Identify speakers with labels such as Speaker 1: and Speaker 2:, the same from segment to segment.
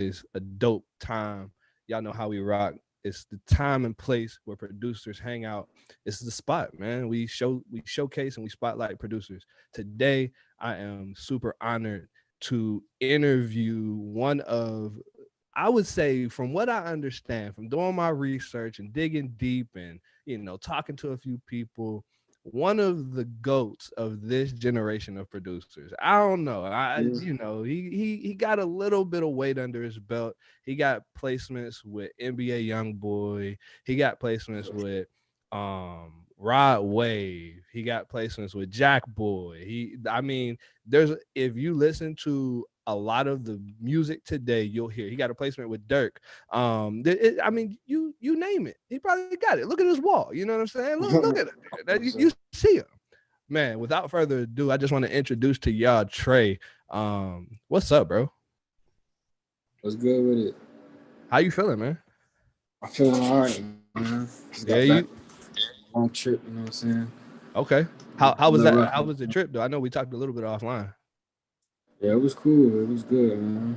Speaker 1: is a dope time. Y'all know how we rock. It's the time and place where producers hang out. It's the spot, man. We showcase and we spotlight producers. Today, I am super honored to interview one of, I would say, from what I understand, from doing my research and digging deep and talking to a few people, one of the goats of this generation of producers. I don't know.
Speaker 2: Yeah.
Speaker 1: He got a little bit of weight under his belt. He got placements with NBA YoungBoy. He got placements with Rod Wave. He got placements with Jack Boy. I mean, there's if you listen to a lot of the music today, you'll hear he got a placement with Dirk. I mean, you name it, he probably got it. Look at his wall. You know what I'm saying? Look at it. You see him, man. Without further ado, I just want to introduce to y'all Tre. What's up, bro?
Speaker 2: What's good with it?
Speaker 1: How you feeling, man?
Speaker 2: I'm feeling all right, man. Just got
Speaker 1: Yeah,
Speaker 2: back
Speaker 1: you
Speaker 2: long trip, you know what I'm saying?
Speaker 1: okay?
Speaker 2: A
Speaker 1: How was
Speaker 2: little
Speaker 1: that?
Speaker 2: rough.
Speaker 1: How was the trip though? I know we talked a little bit offline.
Speaker 2: Yeah, it was cool. It was good, man.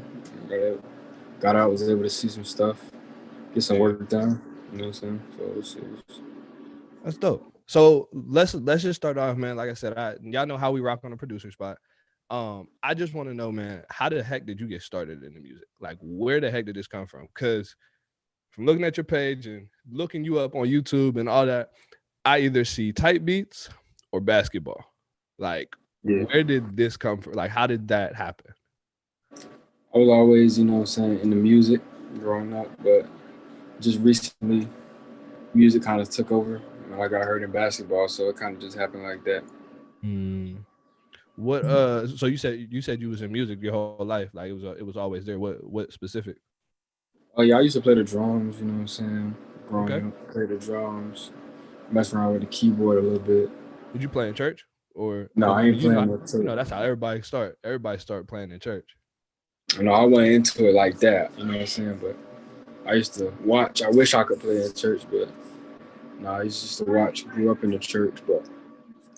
Speaker 2: Got out, was able to see some stuff, get some
Speaker 1: Yeah,
Speaker 2: work done. You know what I'm saying? So it was
Speaker 1: that's dope. So let's just start off, man. Like I said, y'all know how we rock on the producer spot. I just want to know, man, how the heck did you get started in the music? Like, where the heck did this come from? Because from looking at your page and looking you up on YouTube and all that, I either see type beats or basketball. Like,
Speaker 2: yeah.
Speaker 1: where did this come from? Like, how did that happen?
Speaker 2: I was always, you know what I'm saying, in the music growing up, but just recently, music kind of took over. When I got hurt in basketball, so it kind of just happened like that.
Speaker 1: Hmm. What so you said you was in music your whole life, like it was always there. What specific?
Speaker 2: Oh yeah, I used to play the drums. You know what I'm saying?
Speaker 1: Okay.
Speaker 2: Growing up, play the drums, mess around with the keyboard a little bit.
Speaker 1: Did you play in church? Or
Speaker 2: No,
Speaker 1: because
Speaker 2: I
Speaker 1: I mean
Speaker 2: ain't playing no tape.
Speaker 1: that's how everybody start playing in church.
Speaker 2: No, I went into it like that. You know what I'm saying? But I used to watch. I wish I could play in church, but no, I used just to watch. Grew up in the church, but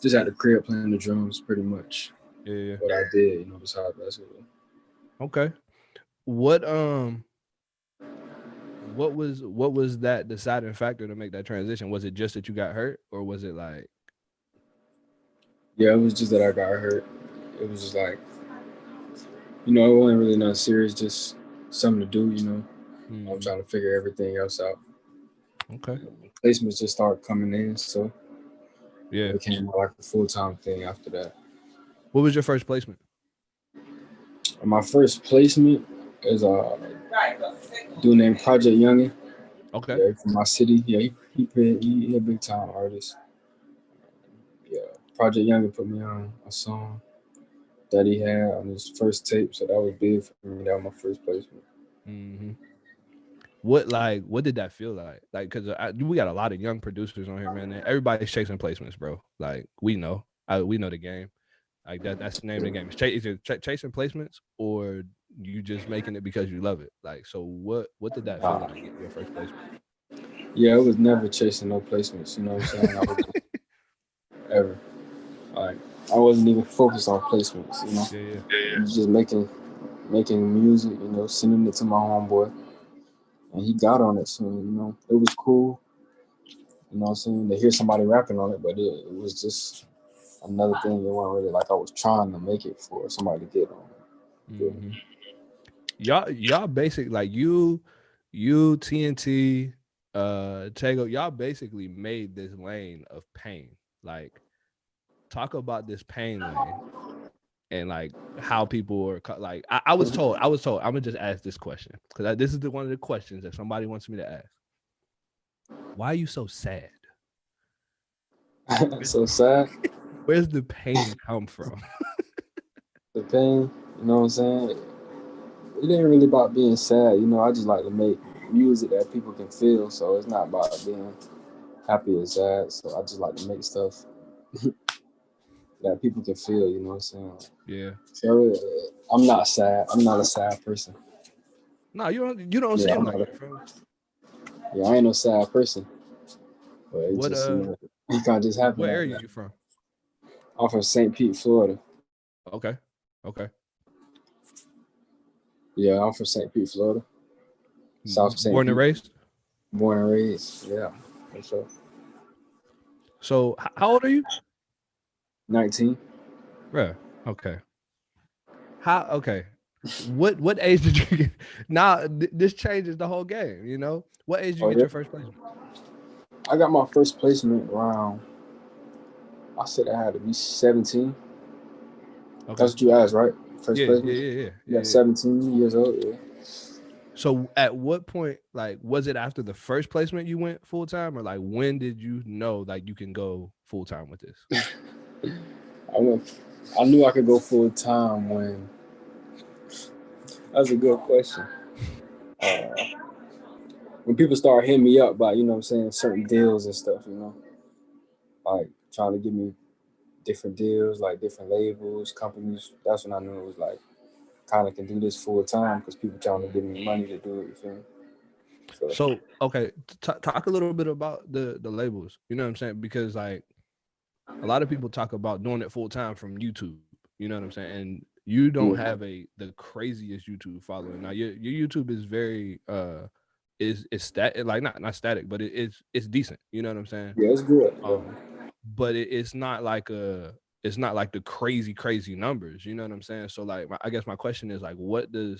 Speaker 2: just at the crib playing the drums, pretty much
Speaker 1: Yeah, yeah.
Speaker 2: what I did. You know, besides basketball.
Speaker 1: Okay. What what was that deciding factor to make that transition? Was it just that you got hurt, or was it like
Speaker 2: Yeah, it was just that I got hurt. It was just like, it wasn't really nothing serious, just something to do. I'm
Speaker 1: hmm,
Speaker 2: trying to figure everything else out.
Speaker 1: okay.
Speaker 2: Placements just started coming in, so it
Speaker 1: Yeah.
Speaker 2: became like a full time thing after that.
Speaker 1: What was your first placement?
Speaker 2: And my first placement is a dude named Project Youngin.
Speaker 1: Okay.
Speaker 2: Yeah, from my city. Yeah, he a big time artist. Yeah, Project Youngin put me on a song that he had on his first tape, so that was big for me. That was my first placement.
Speaker 1: Hmm. What did that feel like? Like, because we got a lot of young producers on here, man. And everybody's chasing placements, bro. Like, we know the game. Like that's the name of the game. It's either chasing placements or you just making it because you love it. Like, so what did that feel
Speaker 2: Uh,
Speaker 1: like getting your first placement?
Speaker 2: yeah, it was never chasing no placements. You know what I'm saying? I was just ever like I wasn't even focused on placements.
Speaker 1: Yeah, yeah.
Speaker 2: I was just making music. Sending it to my homeboy, and he got on it. So it was cool. You know what I'm saying? To hear somebody rapping on it, but it was just another thing. It wasn't really like I was trying to make it for somebody to get on. Feel me?
Speaker 1: Hmm. Y'all basic like TNT, Tego. Y'all basically made this lane of pain. Like, talk about this pain lane and like how people are like. I was told. I'm gonna just ask this question because this is one of the questions that somebody wants me to ask. Why are you so sad?
Speaker 2: So sad.
Speaker 1: Where's the pain come from?
Speaker 2: The pain. You know what I'm saying? It ain't really about being sad. I just like to make music that people can feel. So it's not about being happy or sad. So I just like to make stuff that people can feel. You know what I'm saying?
Speaker 1: Yeah.
Speaker 2: So I'm not sad. I'm not a sad person.
Speaker 1: No, you don't
Speaker 2: Yeah,
Speaker 1: seem
Speaker 2: I'm
Speaker 1: like
Speaker 2: not.
Speaker 1: it, bro.
Speaker 2: Yeah, I ain't no sad person. But it
Speaker 1: What
Speaker 2: just it kind of just happened
Speaker 1: what
Speaker 2: like
Speaker 1: area
Speaker 2: that.
Speaker 1: you from?
Speaker 2: I'm from St. Pete, Florida.
Speaker 1: Okay. Okay.
Speaker 2: Yeah, I'm from St. Pete, Florida. South St.
Speaker 1: Born and
Speaker 2: Pete.
Speaker 1: raised.
Speaker 2: Born and raised. Yeah, for sure.
Speaker 1: So how old are you?
Speaker 2: 19.
Speaker 1: Bruh. Okay. How? Okay. What age did you get? Now this changes the whole game. You know, what age did you
Speaker 2: Oh
Speaker 1: get
Speaker 2: yeah.
Speaker 1: your first placement?
Speaker 2: I got my first placement around. I said I had to be 17.
Speaker 1: Okay.
Speaker 2: That's what you asked, right? First
Speaker 1: Yeah. Yeah.
Speaker 2: placement.
Speaker 1: Yeah. Yeah.
Speaker 2: Yeah,
Speaker 1: Yeah. Yeah.
Speaker 2: 17 years old. Yeah.
Speaker 1: So at what point, like, was it after the first placement you went full time, or like when did you know like you can go full time with this?
Speaker 2: I went. I knew I could go full time when. That's a good question. Uh, when people start hitting me up about, what I'm saying, certain deals and stuff, like trying to give me different deals, like different labels, companies. That's when I knew it was like kind of can do this full time because people trying to give me money to do it. You feel me? So
Speaker 1: So okay, talk a little bit about the labels. You know what I'm saying? Because like a lot of people talk about doing it full time from YouTube. You know what I'm saying? And you don't
Speaker 2: yeah,
Speaker 1: have the craziest YouTube following. Now your YouTube is very is stat like not static, but it's decent. You know what I'm saying?
Speaker 2: yeah, it's good. Yeah.
Speaker 1: Um, but it's not like it's not like the crazy numbers. You know what I'm saying? So like I guess my question is like, what did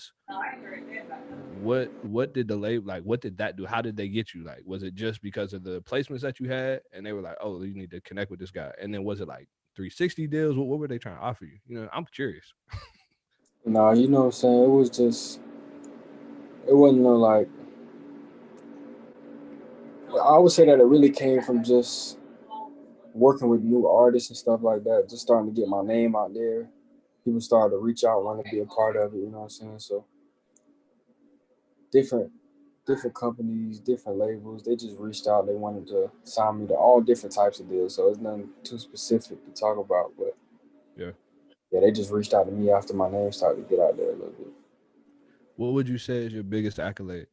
Speaker 1: the label like? What did that do? How did they get you? Like, was it just because of the placements that you had, and they were like, oh, you need to connect with this guy? And then was it like 360 deals? What were they trying to offer you? You know, I'm curious.
Speaker 2: Nah, you know what I'm saying? It was just, it wasn't no like, I would say that it really came from just working with new artists and stuff like that, just starting to get my name out there. People started to reach out, want to be a part of it, you know what I'm saying? So different different companies, different labels, they just reached out. They wanted to sign me to all different types of deals. So it's nothing too specific to talk about. But
Speaker 1: Yeah.
Speaker 2: yeah, they just reached out to me after my name started to get out there a little bit.
Speaker 1: What would you say is your biggest accolade?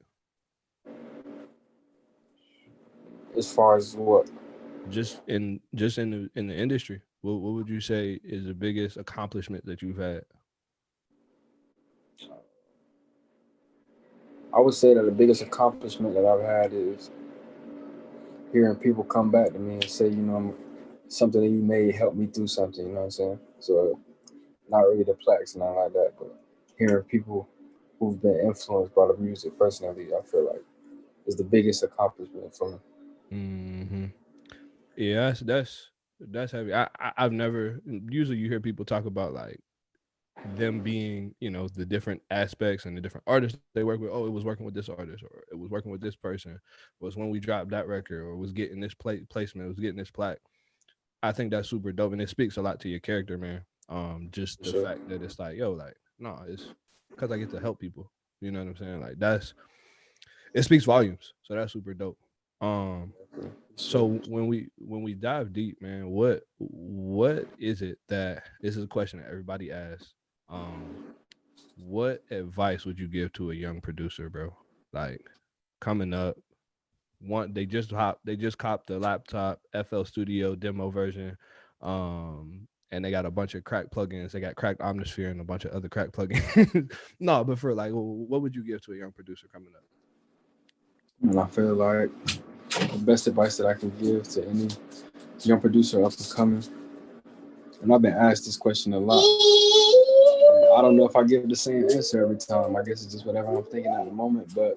Speaker 2: As far as what?
Speaker 1: Just in the industry. What would you say is the biggest accomplishment that you've had?
Speaker 2: I would say that the biggest accomplishment that I've had is hearing people come back to me and say, something that you made helped me through something, you know what I'm saying? So not really the plaques and nothing like that, but hearing people who've been influenced by the music personally, I feel like is the biggest accomplishment for me.
Speaker 1: Hmm. Yeah, that's heavy. I've never usually you hear people talk about like them being, the different aspects and the different artists they work with. Oh, it was working with this artist, or it was working with this person, was when we dropped that record, or was getting this placement, was getting this plaque. I think that's super dope, and it speaks a lot to your character, man. Just
Speaker 2: For
Speaker 1: the
Speaker 2: sure.
Speaker 1: fact that it's like, yo, like, no, it's because I get to help people. You know what I'm saying? Like it speaks volumes. So that's super dope. Um,
Speaker 2: For sure.
Speaker 1: so when we dive deep, man, what is it that this is a question that everybody asks? Um, what advice would you give to a young producer, bro? Like coming up, they just copped the laptop FL Studio demo version. And they got a bunch of crack plugins. They got cracked Omnisphere and a bunch of other crack plugins. No, but for like, what would you give to a young producer coming up?
Speaker 2: And I feel like the best advice that I can give to any young producer up and coming, and I've been asked this question a lot. I don't know if I give the same answer every time. I guess it's just whatever I'm thinking at the moment. But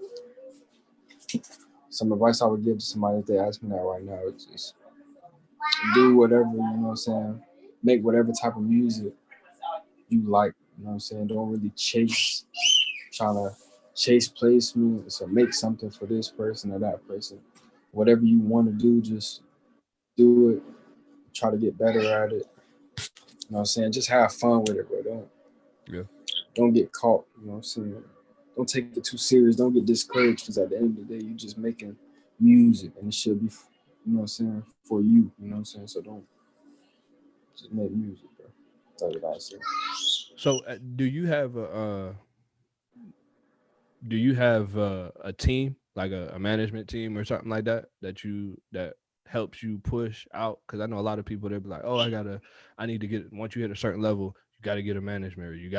Speaker 2: some advice I would give to somebody if they ask me that right now is just do whatever, you know what I'm saying? Make whatever type of music you like, you know what I'm saying? Don't really trying to chase placements or make something for this person or that person. Whatever you want to do, just do it. Try to get better at it. You know what I'm saying? Just have fun with it, bro.
Speaker 1: Yeah.
Speaker 2: Don't get caught. You know what I'm saying? Don't take it too serious. Don't get discouraged because at the end of the day, you're just making music and it should be, you know what I'm saying, for you. You know what I'm saying? So don't just make music, bro. That's what I say.
Speaker 1: So, do you have a team, like a management team or something like that, that helps you push out? Because I know a lot of people, they'll be like, oh, I need to get, once you hit a certain level, you got to get a management, or you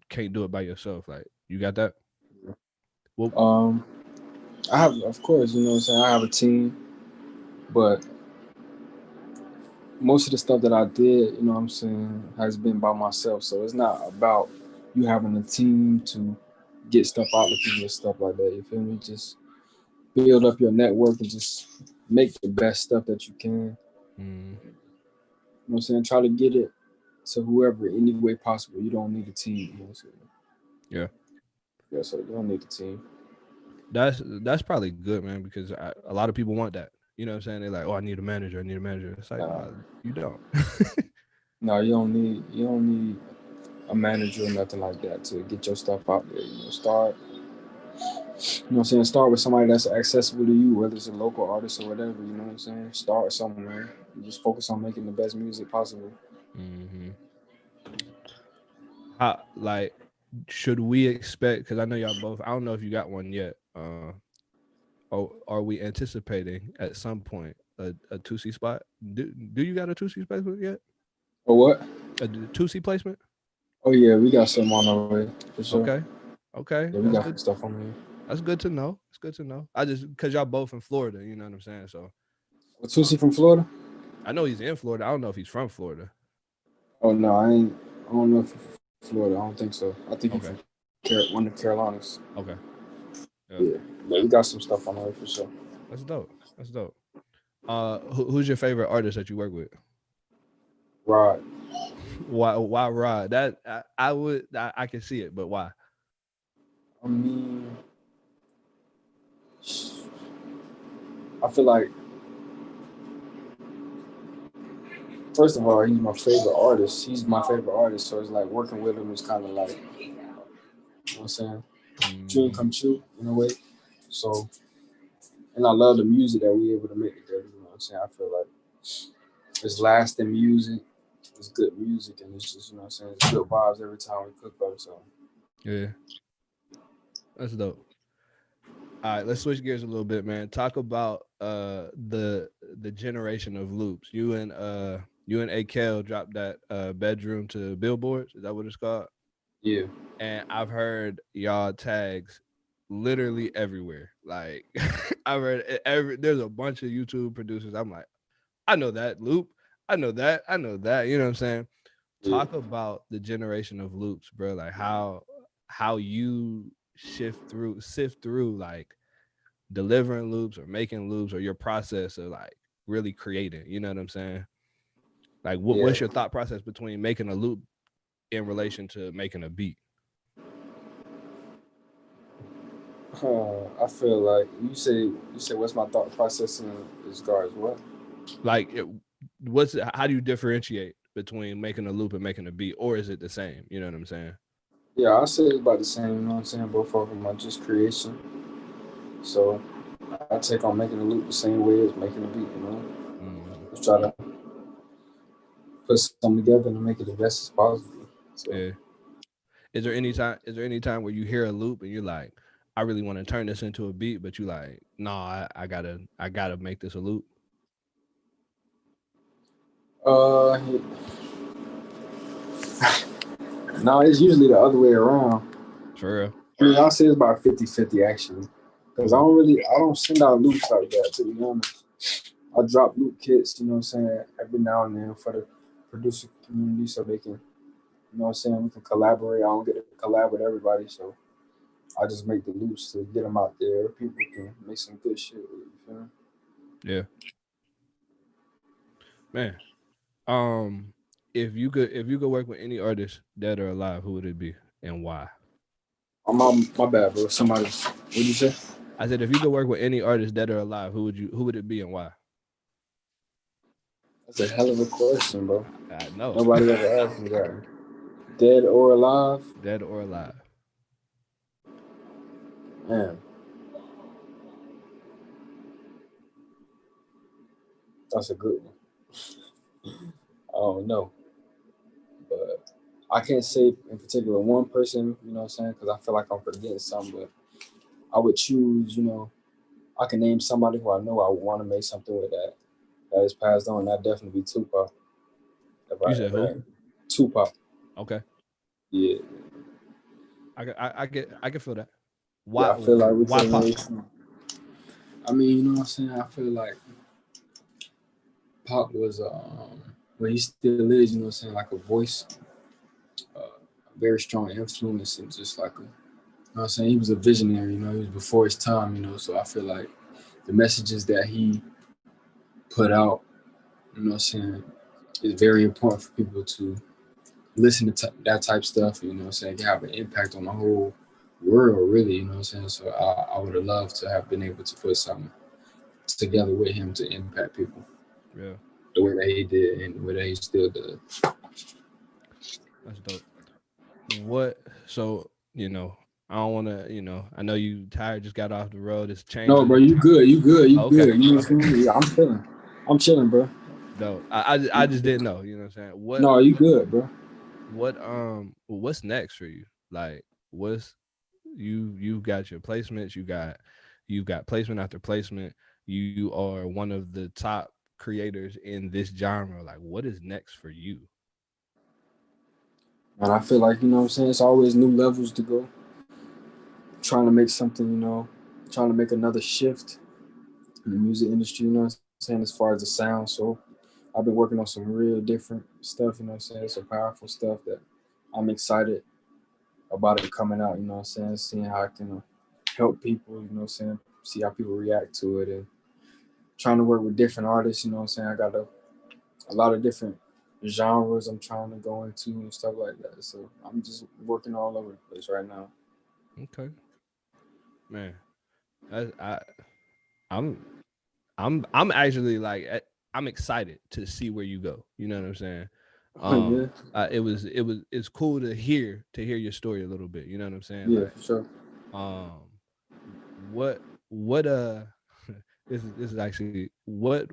Speaker 1: can't do it by yourself. Like, You got that? Well,
Speaker 2: I have, of course, you know what I'm saying. I have a team, but most of the stuff that I did, you know what I'm saying, has been by myself. So it's not about you having a team to get stuff out to people and stuff like that. You feel me? Just build up your network and just make the best stuff that you can.
Speaker 1: mm,
Speaker 2: You know what I'm saying? Try to get it to whoever any way possible. You don't need a team. You know what I'm saying?
Speaker 1: yeah.
Speaker 2: Yeah, so you don't need a team.
Speaker 1: That's probably good, man, because a lot of people want that. You know what I'm saying? They're like, oh, I need a manager. I need a manager. It's like,
Speaker 2: Nah,
Speaker 1: no, you don't.
Speaker 2: no, you don't need a manager or nothing like that to get your stuff out there. You know, start. You know what I'm saying? Start with somebody that's accessible to you, whether it's a local artist or whatever. You know what I'm saying? Start somewhere. And just focus on making the best music possible.
Speaker 1: hmm How like should we expect? Because I know y'all both. I don't know if you got one yet. Or are we anticipating at some point a 2C spot? Do you got a 2C placement yet?
Speaker 2: Or what?
Speaker 1: A 2C placement?
Speaker 2: Oh yeah, we got some on the way for sure.
Speaker 1: Okay, okay,
Speaker 2: Yeah, we
Speaker 1: that's
Speaker 2: got some
Speaker 1: good.
Speaker 2: stuff on the way.
Speaker 1: That's good to know. It's good to know. I just because y'all both in Florida, you know what I'm saying. So
Speaker 2: Well,
Speaker 1: uh,
Speaker 2: Tusi from Florida?
Speaker 1: I know he's in Florida. I don't know if he's from Florida.
Speaker 2: Oh no, I ain't. I don't know if he's from Florida. I don't think so. I think he's from
Speaker 1: Okay,
Speaker 2: One of the Carolinas.
Speaker 1: okay,
Speaker 2: Yeah,
Speaker 1: yeah,
Speaker 2: but we got some stuff on the way for sure.
Speaker 1: that's dope. That's dope. Who's your favorite artist that you work with?
Speaker 2: Right.
Speaker 1: Why Rod? That I would I can see it, but why?
Speaker 2: I mean, I feel like first of all, he's my favorite artist. He's my favorite artist, so it's like working with him is kind of like, you know what I'm saying, dream
Speaker 1: hmm
Speaker 2: come true in a way. So, and I love the music that we able to make together. You know what I'm saying? I feel like it's lasting music, it's good music, and it's just, you know what I'm saying, it's good vibes every time we cook up. So,
Speaker 1: Yeah, that's dope. All right, let's switch gears a little bit, man. Talk about the generation of loops. You and AKL dropped that bedroom to billboards. Is that what it's called?
Speaker 2: yeah,
Speaker 1: And I've heard y'all tags literally everywhere. Like I've heard there's a bunch of YouTube producers. I'm like, I know that loop. I know that. I know that. You know what I'm saying?
Speaker 2: yeah,
Speaker 1: Talk about the generation of loops, bro. Like how you sift through like delivering loops or making loops or your process of like really creating. You know what I'm saying? Like
Speaker 2: yeah.
Speaker 1: what's your thought process between making a loop in relation to making a beat?
Speaker 2: I feel like you say what's my thought process in as far as what?
Speaker 1: Like how do you differentiate between making a loop and making a beat, or is it the same? You know what I'm saying?
Speaker 2: Yeah, I say it's about the same. You know what I'm saying? Both of them are just creation. So I take on making a loop the same way as making a beat. You know,
Speaker 1: Hmm
Speaker 2: just try to put something together and make it the best as possible. So
Speaker 1: Yeah. Is there any time where you hear a loop and you're like, I really want to turn this into a beat, but you like, no, I gotta make this a loop.
Speaker 2: uh, no, it's usually the other way around.
Speaker 1: For real.
Speaker 2: I mean, I'll say it's about 50-50 actually. Because
Speaker 1: Okay.
Speaker 2: I don't send out loops like that, to be honest. I drop loop kits, you know what I'm saying, every now and then for the producer community so they can, you know what I'm saying, we can collaborate. I don't get to collab with everybody, so I just make the loops to get them out there. People can make some good shit with it, you feel me?
Speaker 1: Yeah. Man. Um if you could work with any artist dead or alive, who would it be and why?
Speaker 2: Oh, my bad, bro. Somebody, what'd you say?
Speaker 1: I said if you could work with any artist dead or alive, who would it be and why?
Speaker 2: That's a hell of a question, bro.
Speaker 1: I know.
Speaker 2: Nobody ever asked me that. Dead or alive?
Speaker 1: Dead or alive.
Speaker 2: Man, that's a good one. I don't know. But I can't say in particular one person, you know what I'm saying? Because I feel like I'm forgetting something. But I would choose, you know, I can name somebody who I know I would want to make something with that is passed on. That'd definitely be Tupac.
Speaker 1: You said who?
Speaker 2: Tupac.
Speaker 1: Okay.
Speaker 2: Yeah.
Speaker 1: I can feel that.
Speaker 2: Yeah,
Speaker 1: Why
Speaker 2: I feel like we
Speaker 1: why
Speaker 2: could have
Speaker 1: Pop?
Speaker 2: made some. I mean, you know what I'm saying? I feel like Pop was, well, he still is, you know what I'm saying, like a voice, a very strong influence, and just like a, you know what I'm saying? He was a visionary, you know, he was before his time, you know, so I feel like the messages that he put out, you know what I'm saying, is very important for people to listen to that type of stuff, you know what I'm saying, it can have an impact on the whole world, really, you know what I'm saying, so I would have loved to have been able to put something together with him to impact people
Speaker 1: Yeah,
Speaker 2: the way that he did and the way that he still does.
Speaker 1: that's dope. What so I don't want to I know you tired, just got off the road. It's
Speaker 2: No, bro,
Speaker 1: changing.
Speaker 2: you good, you good, you
Speaker 1: Oh, okay,
Speaker 2: good. You know what
Speaker 1: okay.
Speaker 2: I'm saying? Yeah, I'm chilling, bro.
Speaker 1: No, I just didn't know. You know what I'm saying?
Speaker 2: No, you good, bro.
Speaker 1: What's next for you? Like, what's you got your placements, you've got placement after placement. You are one of the top creators in this genre. Like, what is next for you?
Speaker 2: And I feel like, you know what I'm saying, it's always new levels to go. Trying to make something, you know, trying to make another shift in the music industry, you know what I'm saying, as far as the sound. So I've been working on some real different stuff, you know what I'm saying, some powerful stuff that I'm excited about it coming out, you know what I'm saying, seeing how I can help people, you know what I'm saying, see how people react to it, and trying to work with different artists, you know what I'm saying. I got a lot of different genres I'm trying to go into and stuff like that. So I'm just working all over the place right now.
Speaker 1: Okay, man. I I'm I'm actually like I'm excited to see where you go. You know what I'm saying?
Speaker 2: Yeah,
Speaker 1: It's cool to hear your story a little bit. You know what I'm saying?
Speaker 2: yeah,
Speaker 1: Like,
Speaker 2: for sure.
Speaker 1: um, what this is actually what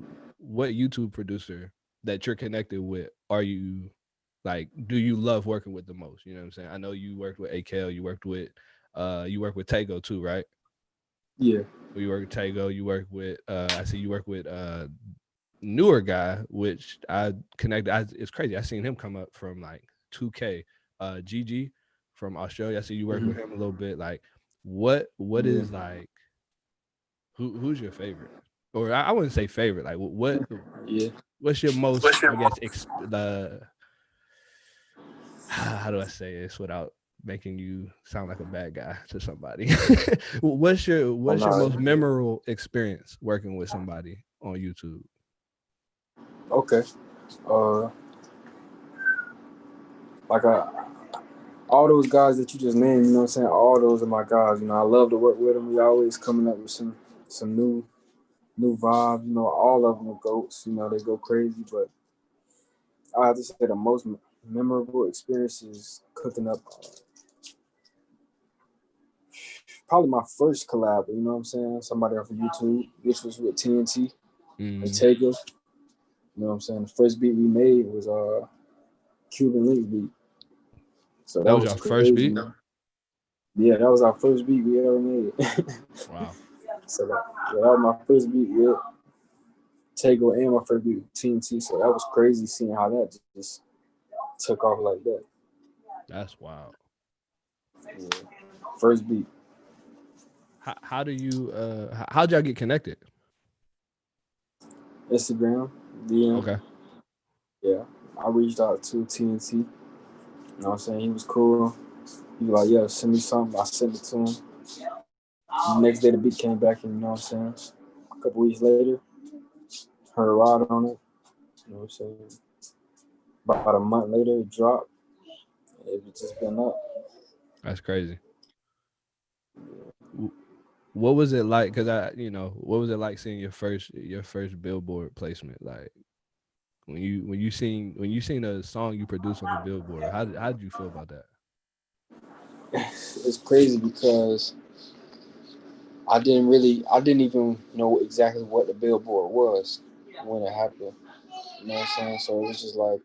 Speaker 1: YouTube producer that you're connected with are you like? Do you love working with the most? You know what I'm saying? I know you worked with AKL, you work with Tago too, right?
Speaker 2: Yeah.
Speaker 1: You work with Tago, you work with I see you work with newer guy, which I connected. It's crazy. I seen him come up from like 2K. GG from Australia. I see you work
Speaker 2: Hmm.
Speaker 1: with him a little bit. Like, what
Speaker 2: Yeah.
Speaker 1: is like? Who's your favorite? Or I wouldn't say favorite. Like,
Speaker 2: Yeah.
Speaker 1: what's your most? I guess the how do I say this without making you sound like a bad guy to somebody?
Speaker 2: Oh
Speaker 1: What's your
Speaker 2: no.
Speaker 1: most memorable experience working with somebody on YouTube?
Speaker 2: Okay. Uh, like all those guys that you just named, you know what I'm saying? All those are my guys. You know, I love to work with them. We always coming up with some new vibes. You know, all of them are goats. You know, they go crazy. But I have to say the most memorable experience is cooking up probably my first collab. You know what I'm saying? Somebody off of YouTube, which was with TNT and
Speaker 1: Mm,
Speaker 2: Taker. You know what I'm saying? The first beat we made was Cuban Link beat. So
Speaker 1: that
Speaker 2: that
Speaker 1: was
Speaker 2: was
Speaker 1: your first
Speaker 2: crazy,
Speaker 1: beat.
Speaker 2: man. Yeah, that was our first beat we ever made.
Speaker 1: Wow.
Speaker 2: So that was my first beat with Tego and my first beat with TNT. So that was crazy seeing how that just took off like that.
Speaker 1: That's wild.
Speaker 2: Yeah. First beat.
Speaker 1: How do you how'd y'all get connected?
Speaker 2: Instagram, DM.
Speaker 1: Okay.
Speaker 2: Yeah. I reached out to TNT. You know what I'm saying? He was cool. He was like, yeah, send me something. I sent it to him. The next day the beat came back and you know what I'm saying? A couple weeks later, heard a ride on it. You know what I'm saying? About a month later it dropped. It's just been up.
Speaker 1: That's crazy. W- What was it like? Because what was it like seeing your first Billboard placement? Like when you seen a song you produced on the Billboard, how did you feel about that?
Speaker 2: It's crazy because I didn't even know exactly what the billboard was when it happened. You know what I'm saying? So it was just like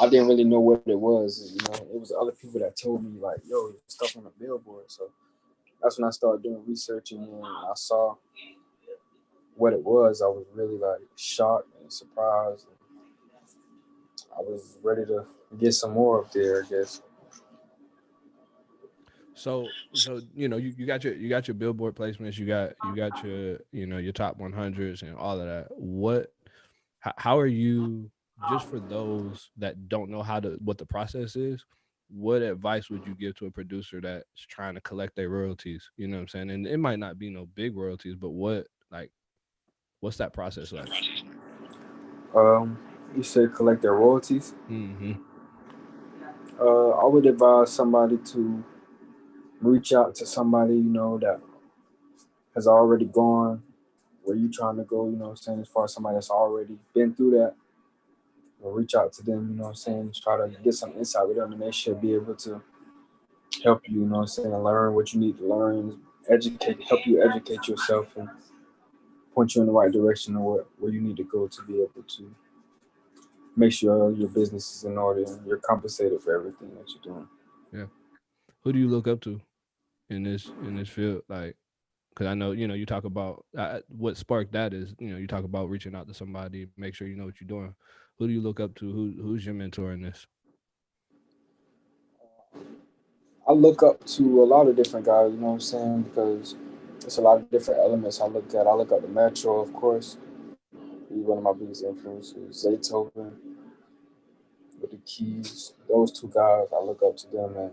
Speaker 2: I didn't really know what it was. You know, it was other people that told me like, "Yo, your stuff on the billboard." So that's when I started doing research and I saw what it was. I was really like shocked and surprised. I was ready to get some more up there. I guess.
Speaker 1: So you got your billboard placements, you got your your top 100s and all of that. How are you, just for those that don't know what the process is, what advice would you give to a producer that's trying to collect their royalties? You know what I'm saying? And it might not be no big royalties, but what's that process like?
Speaker 2: Um, you said collect their royalties.
Speaker 1: Mm-hmm.
Speaker 2: I would advise somebody to reach out to somebody that has already gone where you trying to go. What I'm saying, as far as somebody that's already been through that, reach out to them. What I'm saying, try to get some insight with them, and they should be able to help you. What I'm saying, learn what you need to learn, help you educate yourself, and point you in the right direction of where you need to go to be able to make sure your business is in order and you're compensated for everything that you're doing.
Speaker 1: Yeah. Who do you look up to in this field? Like, because I know you talk about what sparked that is you talk about reaching out to somebody, make sure you know what you're doing. Who do you look up to? Who's your mentor in this?
Speaker 2: I look up to a lot of different guys, what I'm saying, because it's a lot of different elements I look at. I look up to Metro, of course. He's one of my biggest influences. Zaytoven with the keys. Those two guys, I look up to them. And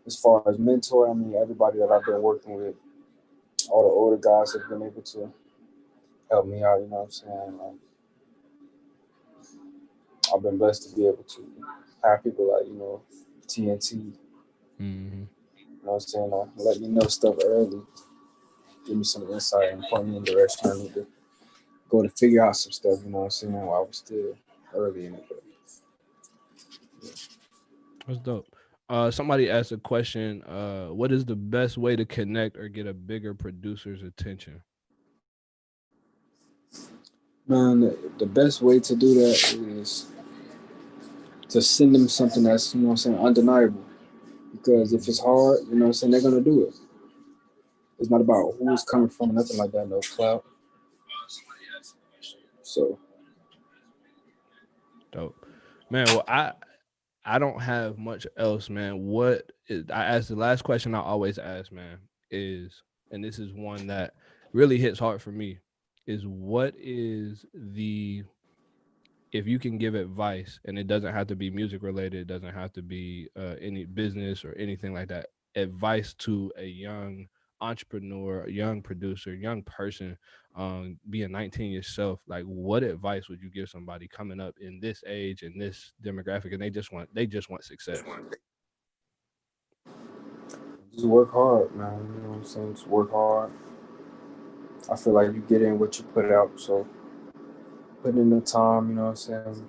Speaker 2: as far as mentor, I mean, everybody that I've been working with, all the older guys have been able to help me out, what I'm saying. I've been blessed to be able to have people like, TNT,
Speaker 1: Mm-hmm.
Speaker 2: what I'm saying, let me know stuff early, give me some insight and point me in the direction I need to go to figure out some stuff, what I'm saying, while I was still early in it. But
Speaker 1: That's dope. Somebody asked a question. What is the best way to connect or get a bigger producer's attention?
Speaker 2: man, the best way to do that is to send them something that's, what I'm saying, undeniable. Because if
Speaker 1: Mm-hmm.
Speaker 2: it's hard, what I'm saying, they're gonna do it. It's not about who it's coming from, nothing like that, no clout. So
Speaker 1: Dope, man. Well, I don't have much else, man. I asked the last question I always ask, man, is, and this is one that really hits hard for me, is what is the, if you can give advice, and it doesn't have to be music related, it doesn't have to be any business or anything like that, advice to a young entrepreneur, a young producer, young person, being 19 yourself, like what advice would you give somebody coming up in this age and this demographic, and they just want success?
Speaker 2: just work hard, man. You know what I'm saying? Just work hard. I feel like you get in what you put out. So putting in the time, what I'm saying?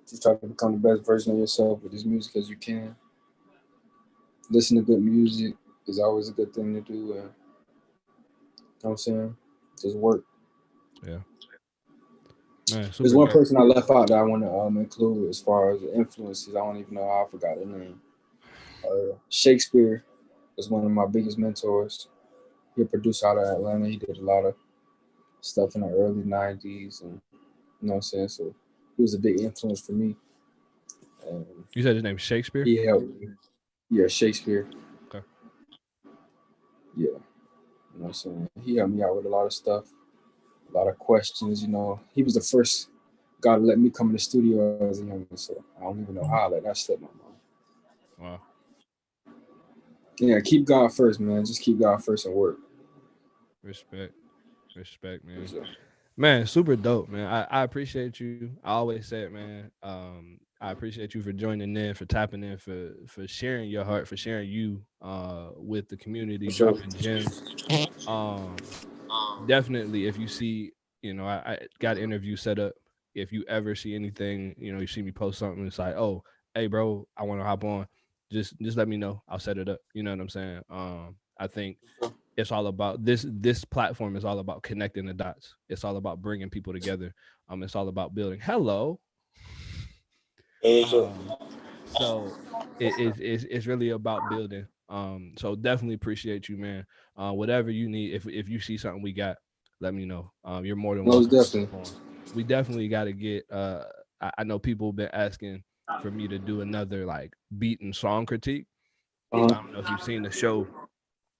Speaker 2: Just try to become the best version of yourself with as music as you can. Listen to good music is always a good thing to do. And what I'm saying? Just work.
Speaker 1: Yeah, man,
Speaker 2: There's
Speaker 1: super
Speaker 2: one
Speaker 1: dope.
Speaker 2: person I left out that I want to include as far as the influences. I don't even know how I forgot the name. Shakespeare was one of my biggest mentors. He a producer out of Atlanta. He did a lot of stuff in the early '90s, and you know what I'm saying. So he was a big influence for me, and
Speaker 1: You said his name Shakespeare.
Speaker 2: he helped me. Yeah, Shakespeare.
Speaker 1: Okay.
Speaker 2: Yeah, you know what I'm saying. He helped me out with a lot of stuff, a lot of questions. He was the first guy to let me come in the studio as a youngin'. So I don't even know how I let that slip my mind.
Speaker 1: Wow.
Speaker 2: Yeah, keep God first, man. Just keep God first and work.
Speaker 1: Respect. Respect, man.
Speaker 2: So,
Speaker 1: Man, super dope, man. I appreciate you. I always say it, man. I appreciate you for joining in, for tapping in, for sharing your heart, for sharing you with the
Speaker 2: for
Speaker 1: community,
Speaker 2: sure.
Speaker 1: dropping gems. Um, Definitely, if you see, I got an interview set up. If you ever see anything, you see me post something, it's like, oh, hey, bro, I want to hop on. Just let me know. I'll set it up. You know what I'm saying? I think it's all about this platform is all about connecting the dots. It's all about bringing people together. It's all about building. Hello. um so it's really about building. So definitely appreciate you, man. Whatever you need, if you see something we got, let me know. You're more than
Speaker 2: Most
Speaker 1: welcome to
Speaker 2: definitely.
Speaker 1: hop on. We definitely got to get I know people have been asking for me to do another like beat and song critique. So I don't know if you've seen the show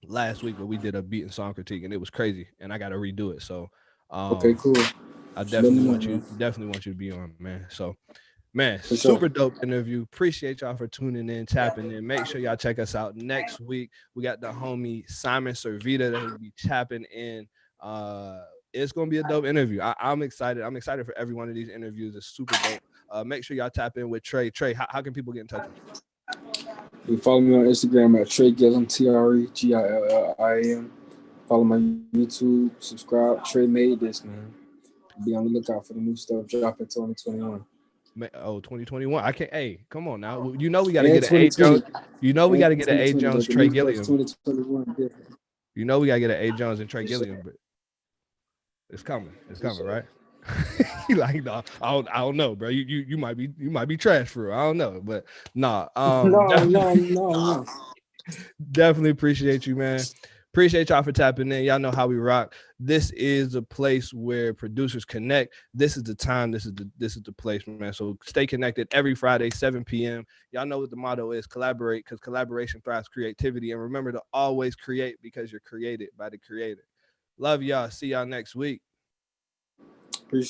Speaker 1: last week, but we did a beat and song critique, and it was crazy, and I got to redo it. So,
Speaker 2: Okay, cool.
Speaker 1: I
Speaker 2: Let me know, man.
Speaker 1: definitely want you to be on, man. So, man,
Speaker 2: For sure.
Speaker 1: super dope interview. Appreciate y'all for tuning in, tapping in. Make sure y'all check us out next week. We got the homie Simon Servita that will be tapping in. It's gonna be a dope interview. I'm excited. I'm excited for every one of these interviews. It's super dope. Make sure y'all tap in with Tre. Tre, how can people get in touch with you?
Speaker 2: You can follow me on Instagram at Tre Gilliam, TreGilliam. Follow my YouTube, subscribe. Tre made this, man. Be on the lookout for the new stuff dropping 2021
Speaker 1: Oh, 2021. I can't. Hey, come on now. You know we got to
Speaker 2: and
Speaker 1: get an A
Speaker 2: 2020
Speaker 1: Jones. You know we got to
Speaker 2: and
Speaker 1: get an A
Speaker 2: 2020.
Speaker 1: Jones,
Speaker 2: But the
Speaker 1: Tre
Speaker 2: new stuff
Speaker 1: Gilliam.
Speaker 2: 2021 different.
Speaker 1: You know we got to get an A Jones and Tre
Speaker 2: For sure.
Speaker 1: Gilliam, but it's coming. It's
Speaker 2: For
Speaker 1: coming,
Speaker 2: sure.
Speaker 1: right? You like, no, I don't know, bro. You might be trash for real. I don't know, but nah.
Speaker 2: No.
Speaker 1: Definitely appreciate you, man. Appreciate y'all for tapping in. Y'all know how we rock. This is a place where producers connect. This is the time. This is the place, man. So stay connected every Friday, 7 p.m. Y'all know what the motto is: collaborate, because collaboration thrives creativity. And remember to always create because you're created by the creator. Love y'all. See y'all next week.
Speaker 2: Appreciate it.